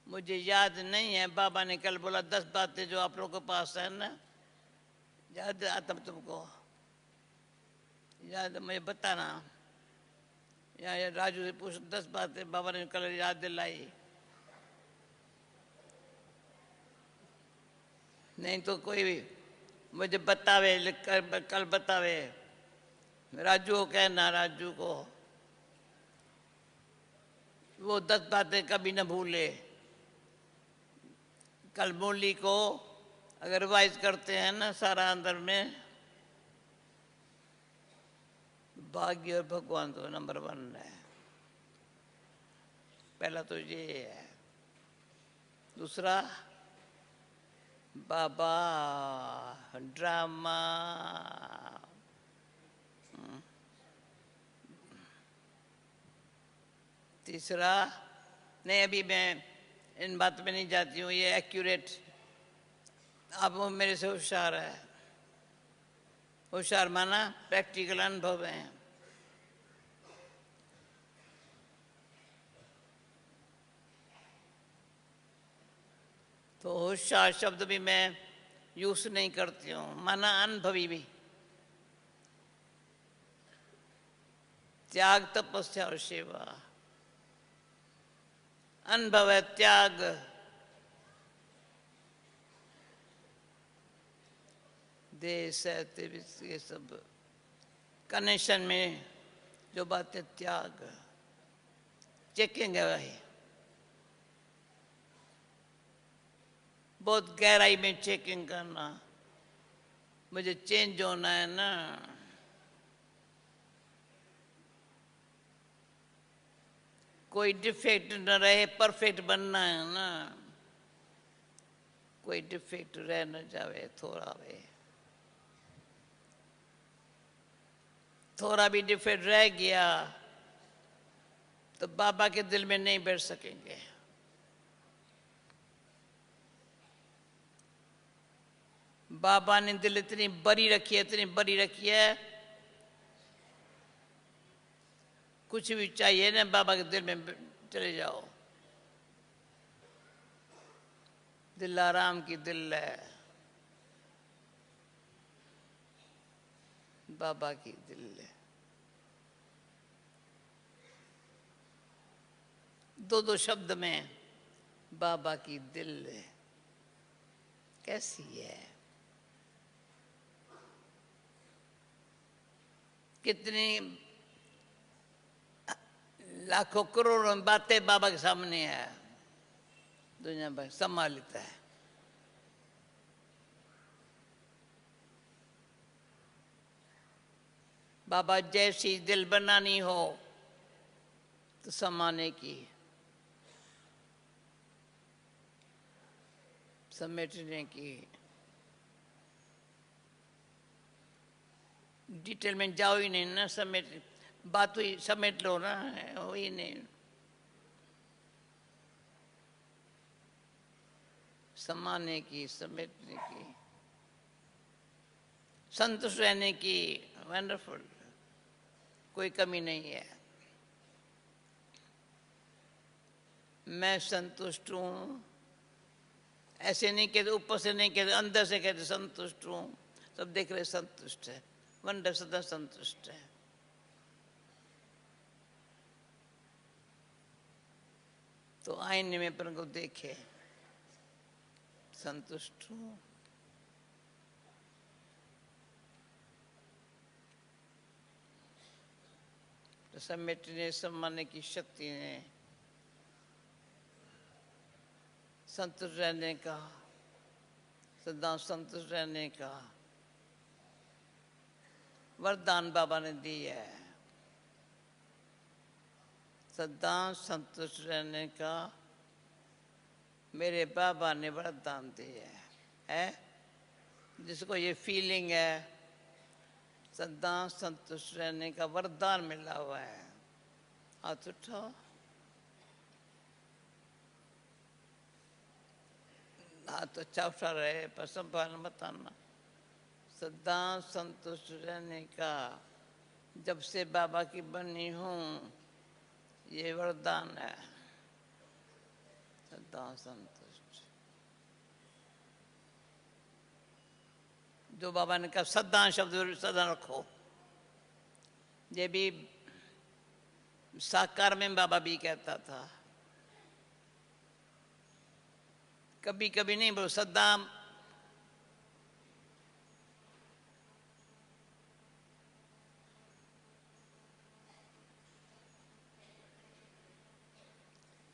मुझे याद नहीं है। बाबा ने कल बोला 10 बातें जो आप लोगों के पास है ना, याद आता तुमको? याद मुझे बताना। या राजू से पूछ, 10 बातें बाबा ने कल याद दिलाई। नहीं तो कोई भी मुझे बतावे, कल बतावे। राजू को कहना, राजू को वो 10 बातें कभी न भूले। कल मुरली को अगर रिवाइज करते हैं ना सारा अंदर में, भाग्य और भगवान तो नंबर 1 है। पहला तो ये है। दूसरा, बाबा ड्रामा। तीसरा, नहीं अभी मैं इन बात में नहीं जाती हूँ, ये एक्यूरेट। आप वो मेरे से होशियार है। होशियार माना प्रैक्टिकल अनुभव है। तो होशियार शब्द भी मैं यूज नहीं करती हूँ, माना अनुभवी भी। त्याग, तपस्या और सेवा। अनुभव है त्याग। देश है ये सब कनेक्शन में जो बातें, त्याग चेकिंग है भाई, बहुत गहराई में चेकिंग करना। मुझे चेंज होना है ना, कोई डिफेक्ट न रहे, परफेक्ट बनना है ना। कोई डिफेक्ट रह न जावे, थोड़ा वे, थोड़ा भी डिफेक्ट रह गया तो बाबा के दिल में नहीं बैठ सकेंगे। बाबा ने दिल इतनी बड़ी रखी है, इतनी बड़ी रखी है, कुछ भी चाहिए ना बाबा के दिल में चले जाओ। दिल आराम की दिल है, बाबा की दिल है। 2 शब्द में बाबा की दिल है कैसी है। कितनी लाखों करोड़ों बातें बाबा के सामने है, दुनिया भर संभाल लेता है। बाबा जैसी दिल बनानी हो तो समाने की, समेटने की। डिटेल में जाओ ही नहीं ना, समेट बात हुई, समेट लो ना, हो ही नहीं। समाने की, समेटने की, संतुष्ट रहने की। वंडरफुल, कोई कमी नहीं है। मैं संतुष्ट हूँ, ऐसे नहीं कहते, ऊपर से नहीं कहते, अंदर से कहते संतुष्ट हूँ। सब देख रहे संतुष्ट है, वंडर सदा संतुष्ट है। तो आईने में अपन को देखे, संतुष्ट हूँ। तो समेटने सम्मानने की शक्ति ने संतुष्ट रहने का, सदा संतुष्ट रहने का वरदान बाबा ने दी है। सदा संतुष्ट रहने का मेरे बाबा ने वरदान दिया है। जिसको ये फीलिंग है, सदा संतुष्ट रहने का वरदान मिला हुआ है, हाथ उठाओ। हाथ अच्छा उठा रहे पर संभाल मत आना। सदा संतुष्ट रहने का जब से बाबा की बनी हूँ ये वरदान है। सदा संतुष्ट। जो बाबा ने कहा सदा शब्द सदा रखो, ये भी साकार में बाबा भी कहता था। कभी कभी नहीं बोलो सदा।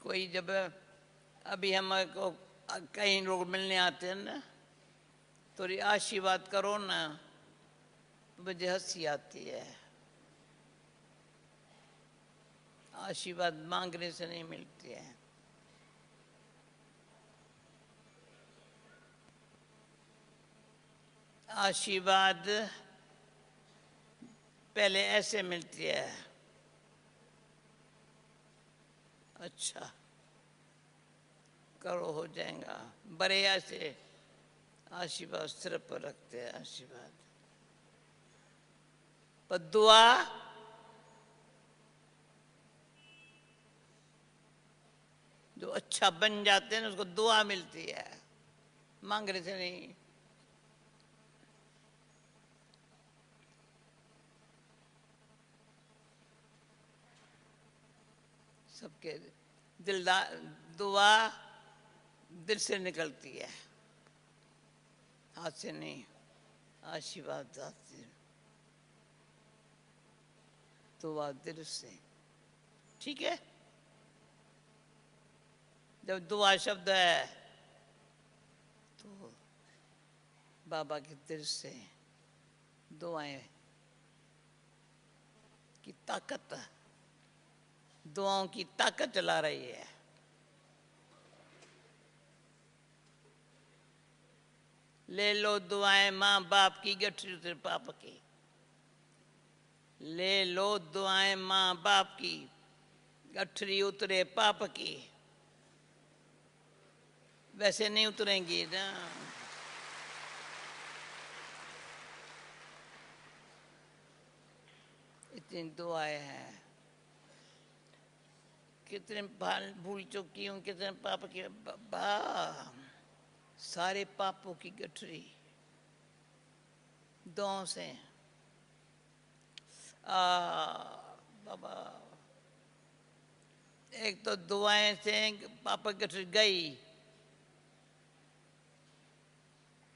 कोई जब अभी हमको कई लोग मिलने आते हैं ना, थोड़ी आशीर्वाद करो ना, मुझे हंसी आती है। आशीर्वाद मांगने से नहीं मिलती है। आशीर्वाद पहले ऐसे मिलती है, अच्छा करो हो जाएगा, बड़े ऐसे आशीर्वाद सिर पर रखते हैं आशीर्वाद। पर दुआ जो अच्छा बन जाते हैं ना, उसको दुआ मिलती है, मांगने से नहीं। सबके दिलदार दुआ दिल से निकलती है, हाथ से नहीं। आशीर्वाद आती है दुआ दिल से, ठीक है। जब दुआ शब्द है तो बाबा के दिल से दुआएं की ताकत, दुआओं की ताकत चला रही है। ले लो दुआएं माँ बाप की, गठरी उतरे पाप की। ले लो दुआएं माँ बाप की, गठरी उतरे पाप की। वैसे नहीं उतरेंगी ना। इतनी दुआएं हैं, कितने भूल चुकी हूँ, कितने पाप किए बाबा। सारे पापों की गठरी दुआओं से बाबा। एक तो दुआएं से पाप की गठरी गई,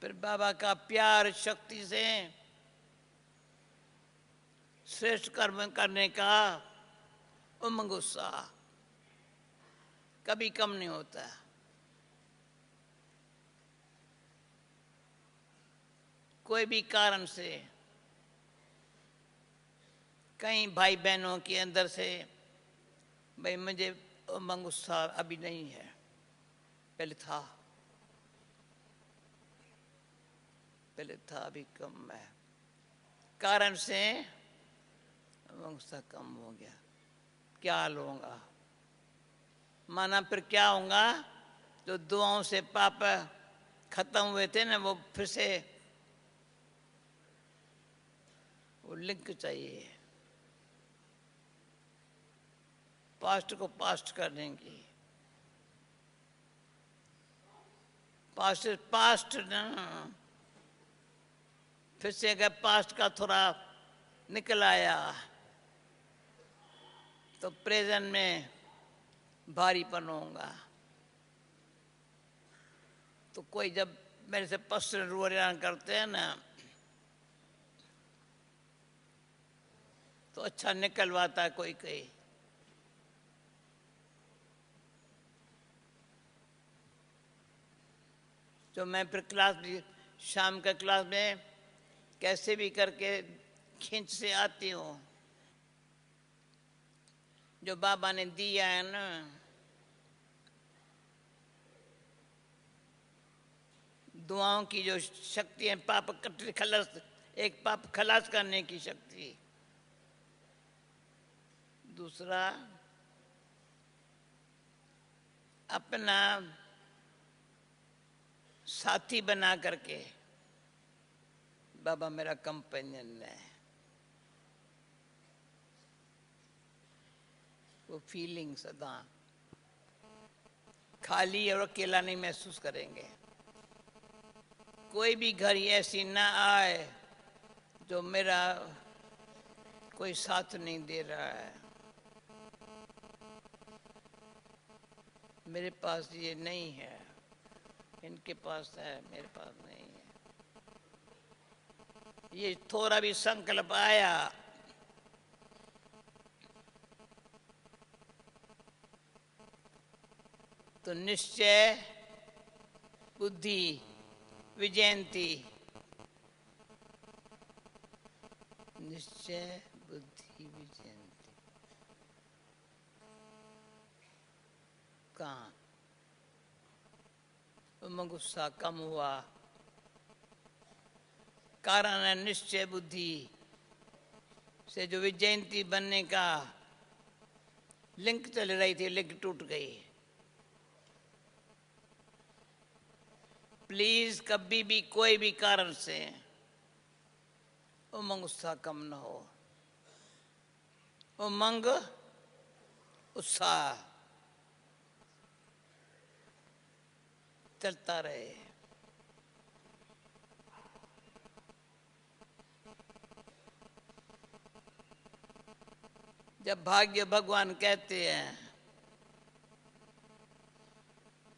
फिर बाबा का प्यार शक्ति से श्रेष्ठ कर्म करने का उमंग उत्साह कभी कम नहीं होता। कोई भी कारण से कई भाई बहनों के अंदर से भाई मुझे उमंग उत्साह अभी नहीं है, पहले था, पहले था अभी कम है, कारण से उमंग उत्साह कम हो गया। क्या लूँगा, माना फिर क्या होगा, जो दुआओं से पाप खत्म हुए थे ना, वो फिर से वो लिंक चाहिए, पास्ट को पास्ट करने की। पास्ट पास्ट ना, फिर से अगर पास्ट का थोड़ा निकल आया तो प्रेजेंट में भारीपन होगा। तो कोई जब मेरे से पर्सनल रूरियान करते हैं ना, तो अच्छा निकलवाता है कोई कोई। तो मैं फिर क्लास भी, शाम का क्लास में कैसे भी करके खींच से आती हूँ। जो बाबा ने दिया है ना, दुआओं की जो शक्ति है, पाप खलास, एक पाप खलास करने की शक्ति, दूसरा अपना साथी बना करके, बाबा मेरा कंपेनियन है, वो फीलिंग सदा खाली और अकेला नहीं महसूस करेंगे। कोई भी घड़ी ऐसी ना आए जो मेरा कोई साथ नहीं दे रहा है। मेरे पास ये नहीं है, इनके पास है, मेरे पास नहीं है। ये थोड़ा भी संकल्प आया तो निश्चय बुद्धि विजयंती, निश्चय बुद्धि विजयंती। कहाँ उमंग गुस्सा कम हुआ, कारण है निश्चय बुद्धि से जो विजयंती बनने का लिंक चल रही थी, लिंक टूट गई। प्लीज कभी भी कोई भी कारण से उमंग उत्साह कम न हो। उमंग उत्साह चलता रहे। जब भाग्य भगवान कहते हैं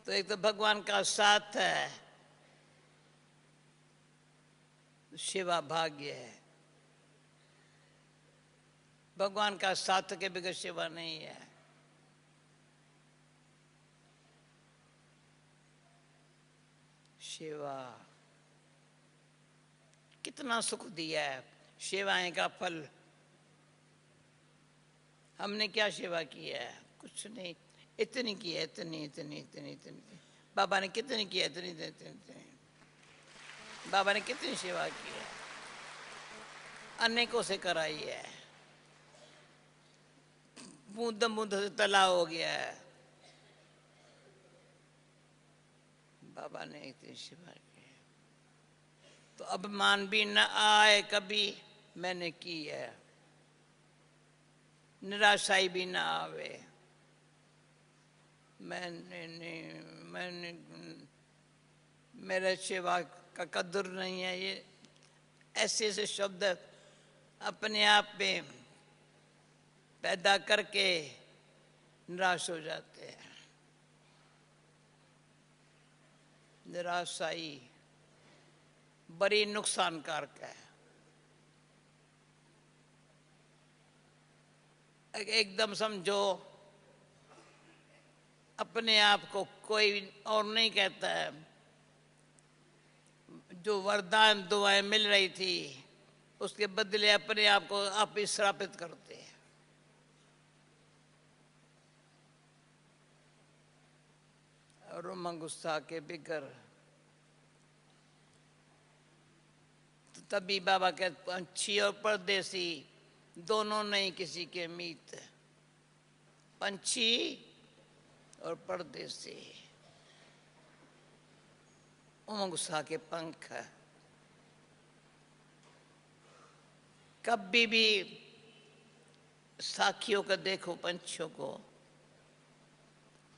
तो एक तो भगवान का साथ है, सेवा भाग्य है। भगवान का साथ के बगैर सेवा नहीं है। सेवा कितना सुख दिया है, सेवाएं का फल। हमने क्या सेवा की है? कुछ नहीं, इतनी की है, इतनी इतनी इतनी इतनी। बाबा ने कितनी की है? इतनी इतनी इतनी। बाबा ने कितनी सेवा की है? अनेकों से कराई है। बूंद बूंद से तला हो गया है। बाबा ने इतनी सेवा की है तो अभिमान भी न आए कभी मैंने की है, निराशाई भी ना आवे। मैंने मेरे सेवा का कदर नहीं है। ये ऐसे ऐसे शब्द अपने आप में पैदा करके निराश हो जाते हैं। निराशाई बड़ी नुकसानकारक है। एकदम समझो अपने आप को कोई और नहीं कहता है। जो वरदान दुआएं मिल रही थी उसके बदले अपने आप को आप ही श्रापित करते हैं। और उमंग उत्साह के बिगर तो तभी बाबा कहते पंछी और परदेसी दोनों नहीं किसी के मीत। पंछी और परदेसी उमंग उत्साह के पंख। कभी भी साखियों को देखो, पंछियों को,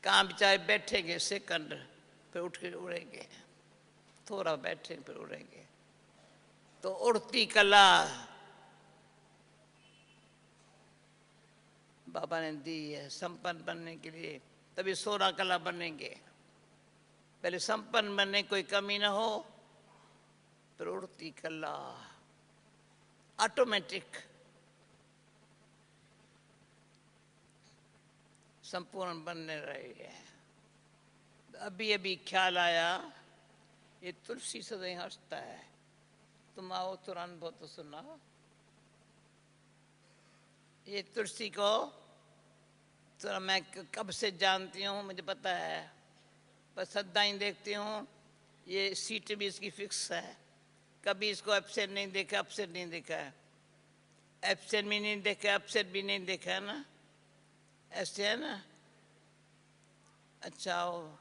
कहाँ बेचारे बैठेंगे सेकंड फिर उठ के उड़ेंगे, थोड़ा बैठे फिर उड़ेंगे। तो उड़ती कला बाबा ने दी है संपन्न बनने के लिए, तभी 16 कला बनेंगे। पहले संपन्न बनने कोई कमी ना हो, फिर उड़ती कला ऑटोमेटिक संपूर्ण बनने रही है। अभी अभी ख्याल आया, ये तुलसी सदैव हंसता है, तुम आओ तो अनुभव तो सुनाओ। ये तुलसी को तो मैं कब से जानती हूँ, मुझे पता है, बस सदाई देखती हूँ। ये सीट भी इसकी फिक्स है, कभी इसको अपसेट नहीं देखा, अपसेट नहीं देखा है। अपसेट भी नहीं देखा, अपसेट भी नहीं देखा है ना, ऐसे है ना। अच्छा हो